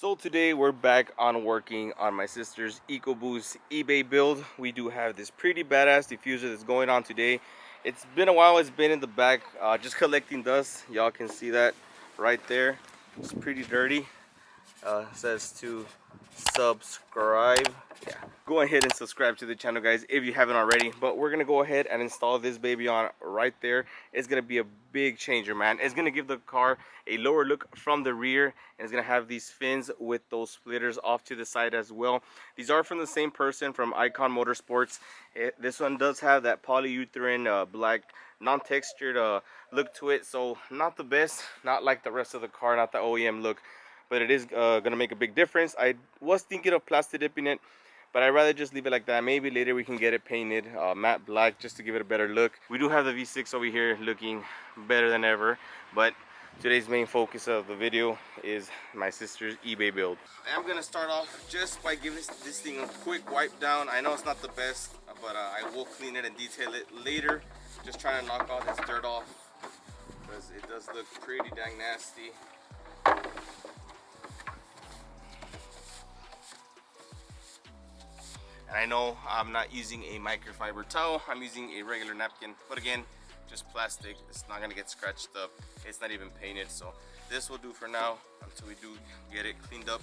So today we're back on working on my sister's EcoBoost eBay build. We do have this pretty badass diffuser that's going on today. It's been a while, it's been in the back, just collecting dust. Y'all can see that right there. It's pretty dirty. Says to subscribe. Yeah, go ahead and subscribe to the channel, guys, if you haven't already. But we're gonna go ahead and install this baby on right there. It's gonna be a big changer, man. It's gonna give the car a lower look from the rear, and it's gonna have these fins with those splitters off to the side as well. These are from the same person, from Icon Motorsports. This one does have that polyurethane black non-textured look to it, so not the best, not like the rest of the car, not the OEM look, but it is gonna make a big difference. I was thinking of plastic dipping it, but I'd rather just leave it like that. Maybe later we can get it painted matte black just to give it a better look. We do have the V6 over here looking better than ever, but today's main focus of the video is my sister's eBay build. I'm gonna start off just by giving this thing a quick wipe down. I know it's not the best, but I will clean it and detail it later. Just trying to knock all this dirt off because it does look pretty dang nasty. And I know I'm not using a microfiber towel, I'm using a regular napkin, but again, just plastic. It's not gonna get scratched up. It's not even painted, so this will do for now until we do get it cleaned up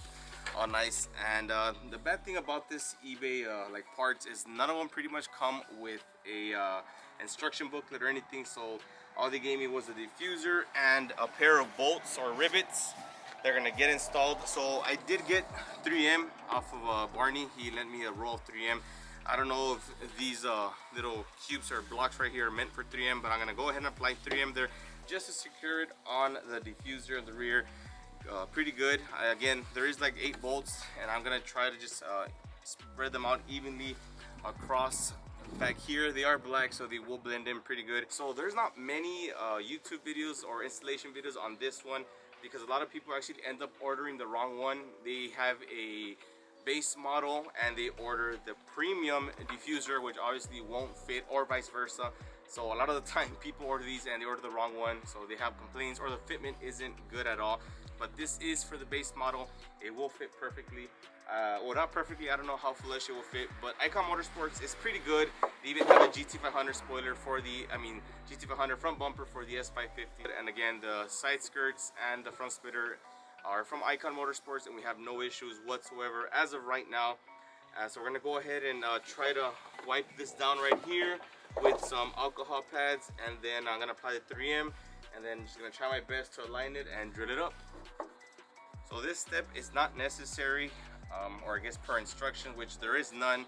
all nice. And the bad thing about this eBay like parts is none of them pretty much come with a instruction booklet or anything. So all they gave me was a diffuser and a pair of bolts or rivets. They're gonna get installed. So I did get 3M off of Barney. He lent me a roll of 3M. I don't know if these little cubes or blocks right here are meant for 3M, but I'm gonna go ahead and apply 3M there just to secure it on the diffuser in the rear. Pretty good. Again, there is like 8 bolts, and I'm gonna try to just spread them out evenly across. Back here they are black, so they will blend in pretty good. So there's not many YouTube videos or installation videos on this one, because a lot of people actually end up ordering the wrong one. They have a base model and they order the premium diffuser, which obviously won't fit, or vice versa. So a lot of the time people order these and they order the wrong one, so they have complaints or the fitment isn't good at all. But this is for the base model. It will fit perfectly. Well, not perfectly, I don't know how flush it will fit, but Icon Motorsports is pretty good. They even have a GT500 spoiler for the, GT500 front bumper for the S550. And again, the side skirts and the front splitter are from Icon Motorsports, and we have no issues whatsoever as of right now. So we're gonna go ahead and try to wipe this down right here with some alcohol pads, and then I'm gonna apply the 3M, and then just gonna try my best to align it and drill it up. So this step is not necessary, or I guess per instruction, which there is none,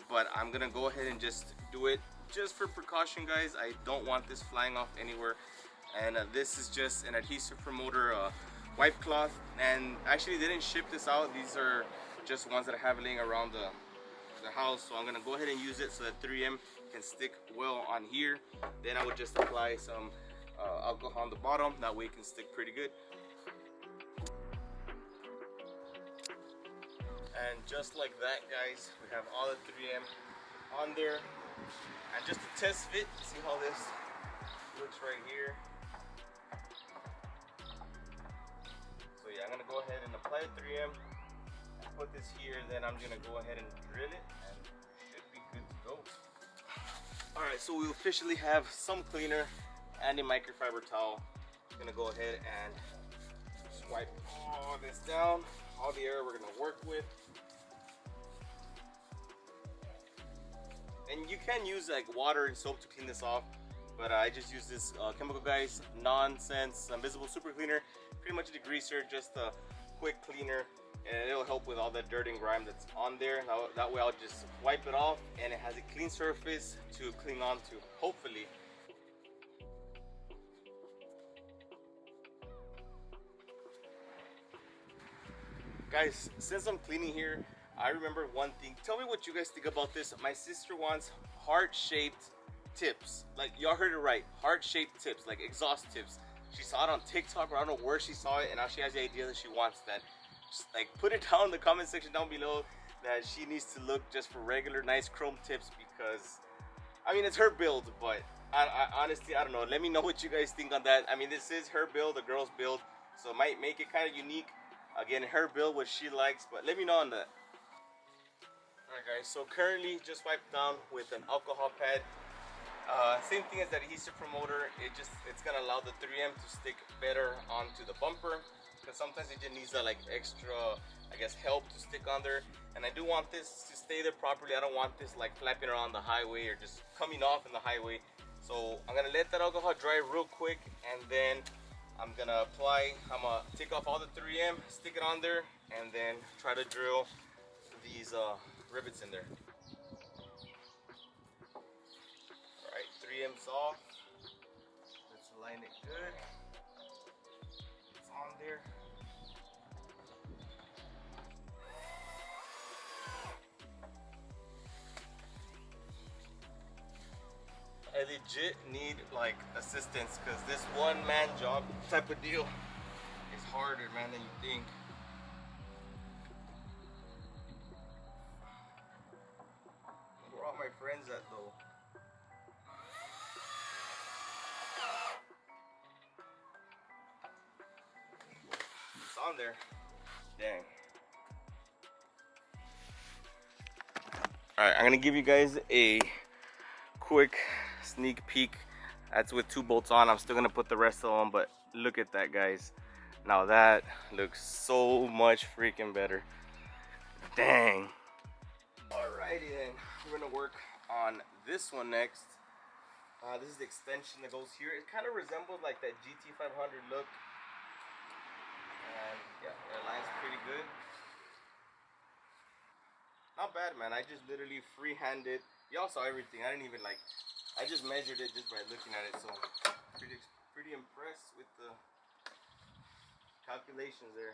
but I'm gonna go ahead and just do it just for precaution, guys. I don't want this flying off anywhere. And this is just an adhesive promoter wipe cloth, and actually they didn't ship this out. These are just ones that I have laying around the house, so I'm gonna go ahead and use it so that 3M can stick well on here. Then I would just apply some alcohol on the bottom, that way it can stick pretty good. And just like that, guys, we have all the 3M on there. And just to test fit, see how this looks right here. So yeah, I'm gonna go ahead and apply the 3M and put this here. Then I'm gonna go ahead and drill it, and it should be good to go. All right, so we officially have some cleaner and a microfiber towel. I'm gonna go ahead and wipe all this down, all the area we're gonna work with. And you can use like water and soap to clean this off, but I just use this Chemical Guys Nonsense Invisible Super Cleaner. Pretty much a degreaser, just a quick cleaner, and it'll help with all that dirt and grime that's on there. Now, that way I'll just wipe it off, and it has a clean surface to cling on to, hopefully. Guys, since I'm cleaning here, I remember one thing. Tell me what you guys think about this. My sister wants heart-shaped tips. Like, y'all heard it right. Heart-shaped tips, like exhaust tips. She saw it on TikTok, or I don't know where she saw it, and now she has the idea that she wants that. Just like put it down in the comment section down below that she needs to look just for regular nice chrome tips, because I mean, it's her build, but I honestly, I don't know. Let me know what you guys think on that. I mean, this is her build, a girl's build, so it might make it kind of unique. Again, her build, what she likes, but let me know on that. Alright guys, so currently just wiped down with an alcohol pad. Same thing as that adhesive promoter, it's gonna allow the 3M to stick better onto the bumper, because sometimes it just needs that like extra, I guess, help to stick on there. And I do want this to stay there properly. I don't want this like flapping around the highway or just coming off in the highway. So I'm gonna let that alcohol dry real quick, and then I'm gonna take off all the 3M, stick it on there, and then try to drill these rivets in there. Alright, 3M's off. Let's align it good. It's on there. I legit need like assistance, because this one-man job type of deal is harder, man, than you think. Where are all my friends at though? It's on there. Dang. Alright, I'm gonna give you guys a quick sneak peek. That's with 2 bolts on. I'm still gonna put the rest on, but look at that, guys. Now that looks so much freaking better. Dang. Alrighty then, we're gonna work on this one next. This is the extension that goes here. It kind of resembles like that GT500 look, and yeah, it aligns pretty good. Not bad, man. I just literally freehanded. Y'all saw everything. I didn't even like, I just measured it just by looking at it. So pretty impressed with the calculations there.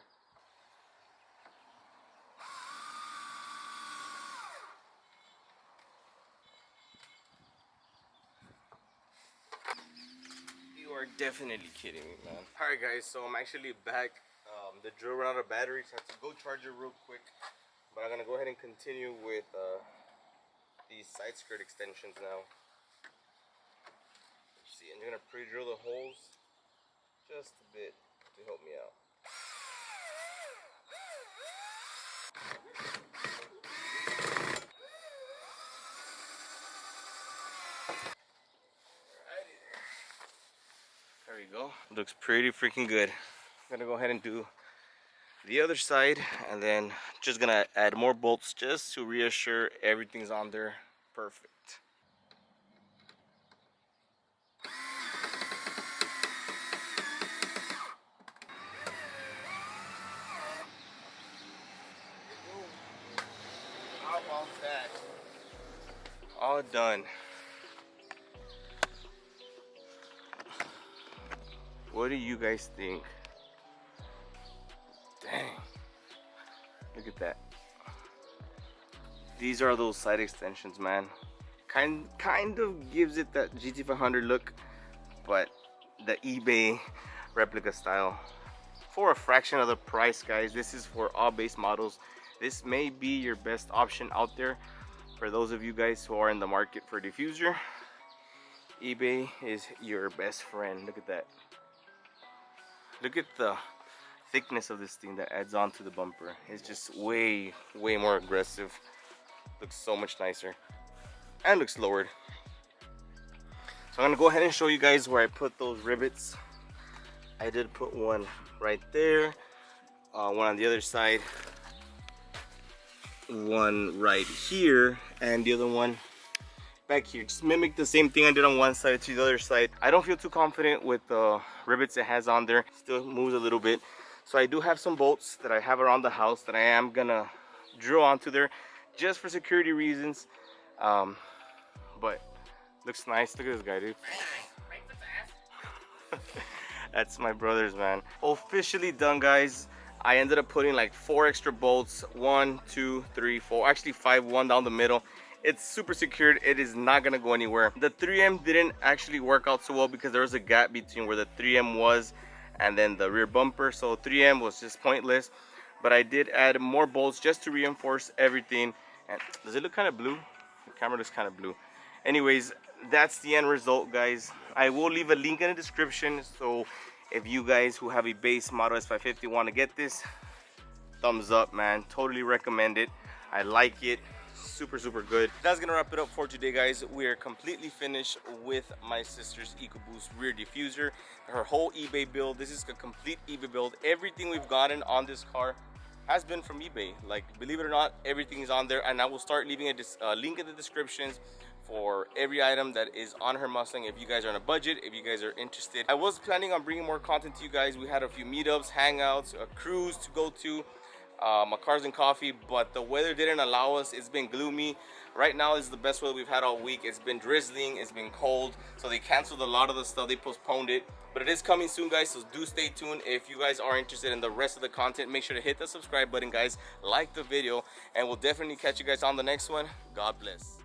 You are definitely kidding me, man. Alright guys, so I'm actually back. The drill ran out of batteries, so I have to go charge it real quick. But I'm gonna go ahead and continue with these side skirt extensions now. Let's see, I'm gonna pre-drill the holes just a bit to help me out. Alrighty there we go. Looks pretty freaking good. I'm gonna go ahead and do the other side, and then just gonna add more bolts just to reassure everything's on there perfect. How about that? All done. What do you guys think? Dang. Look at that. These are those side extensions, man. Kind of gives it that GT500 look, but the eBay replica style. For a fraction of the price, guys. This is for all base models. This may be your best option out there for those of you guys who are in the market for a diffuser. eBay is your best friend. Look at that. Look at the thickness of this thing that adds on to the bumper. It's just way more aggressive. Looks so much nicer and looks lowered. So I'm gonna go ahead and show you guys where I put those rivets. I did put one right there, one on the other side, one right here, and the other one back here. Just mimic the same thing I did on one side to the other side. I don't feel too confident with the rivets it has on there. Still moves a little bit. So I do have some bolts that I have around the house that I am gonna drill onto there just for security reasons. But looks nice. Look at this guy, dude. That's my brother's, man. Officially done, guys. I ended up putting like 4 extra bolts. 1, 2, 3, 4. Actually 5, 1 down the middle. It's super secured. It is not gonna go anywhere. The 3M didn't actually work out so well because there was a gap between where the 3M was and then the rear bumper. So 3M was just pointless. But I did add more bolts just to reinforce everything. And does it look kind of blue? The camera looks kind of blue. Anyways, that's the end result, guys. I will leave a link in the description, so if you guys who have a base Model S550 want to get this, thumbs up, man. Totally recommend it. I like it. Super good. That's gonna wrap it up for today, guys. We are completely finished with my sister's EcoBoost rear diffuser, her whole eBay build. This is a complete eBay build. Everything we've gotten on this car has been from eBay. Like, believe it or not, everything is on there, and I will start leaving a link in the descriptions for every item that is on her Mustang if you guys are on a budget, if you guys are interested. I was planning on bringing more content to you guys. We had a few meetups, hangouts, a cruise to go to, my cars and coffee, but the weather didn't allow us. It's been gloomy. Right now is the best weather we've had all week. It's been drizzling, it's been cold, so they canceled a lot of the stuff. They postponed it, but it is coming soon, guys, so do stay tuned. If you guys are interested in the rest of the content, make sure to hit the subscribe button, guys, like the video, and we'll definitely catch you guys on the next one. God bless.